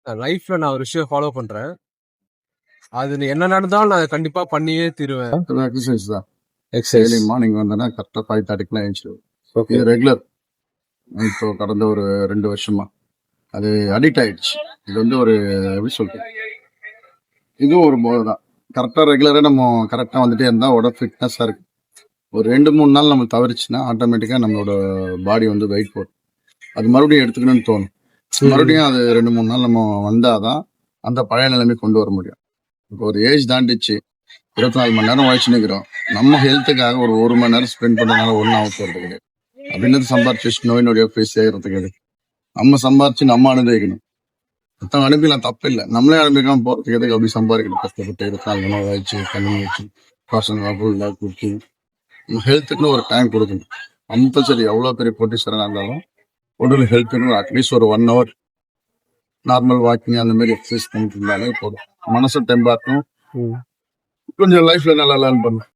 லைஃப்ல நான் ஒரு விஷயம் ஃபாலோ பண்றேன். அது என்ன நடந்தாலும் நான் கண்டிப்பா பண்ணியே தீருவேன். எக்ஸசைஸ் தான். எக்ஸசைஸ். டெய்லி மார்னிங் வந்தேன்னா கரெக்டாக 5:30க்குலாம் எழுந்துருவேன். ஓகே. இது ரெகுலர். இப்போ கடந்த ஒரு 2 வருஷமா அது அடிக்ட் ஆயிடுச்சு. இது வந்து ஒரு எப்படி சொல்றது, இதுவும் ஒரு போதை தான். கரெக்டாக ரெகுலராக நம்ம கரெக்டாக வந்துட்டே இருந்தால் உடம்பு ஃபிட்னஸாக இருக்கு. ஒரு 2-3 நாள் நம்ம தவறிச்சுன்னா ஆட்டோமேட்டிக்காக நம்மளோட பாடி வந்து வெயிட் போடும். அது மறுபடியும் எடுத்துக்கணும்னு தோணும். மறுபடியும் அது 2-3 நாள் நம்ம வந்தாதான் அந்த பழைய நிலைமை கொண்டு வர முடியும். இப்போ ஒரு ஏஜ் தாண்டிச்சு, 24 மணி நேரம் உழைச்சு நிற்கிறோம். நம்ம ஹெல்த்துக்காக ஒரு 1 மணி நேரம் ஸ்பெண்ட் பண்ணுறதுனால ஒன்றும் ஆக போகிறது கிடையாது. அப்படின்றது சம்பாரிச்சு நோய் நொடியாக போய் சேர்றதுக்கு எது, நம்ம சம்பாரிச்சு நம்ம அனுபவிக்கணும். மற்றவங்க அனுப்பிக்கலாம், தப்பு இல்லை. நம்மளே அனுப்பிக்காம போறதுக்கு எதுக்கு அப்படி சம்பாதிக்கணும்? கஷ்டப்பட்டு 24 மணி நேரம் உழைச்சு கண்ணு வச்சு பசங்க ஃபுல்லாக குடிச்சு ஹெல்த்துக்குன்னு ஒரு டைம் கொடுக்கணும். கம்பல்சரி எவ்வளோ பெரிய போட்டிஸ்டராக இருந்தாலும் உடல் ஹெல்த்துன்னு அட்லீஸ்ட் ஒரு 1 hour நார்மல் வாக்கிங் அந்த மாதிரி எக்ஸசைஸ் பண்ணிட்டு இருந்தாலே போதும். மனசு டெம்பாக்கும், கொஞ்சம் லைஃப்ல நல்லா லேர்ன் பண்ணும்.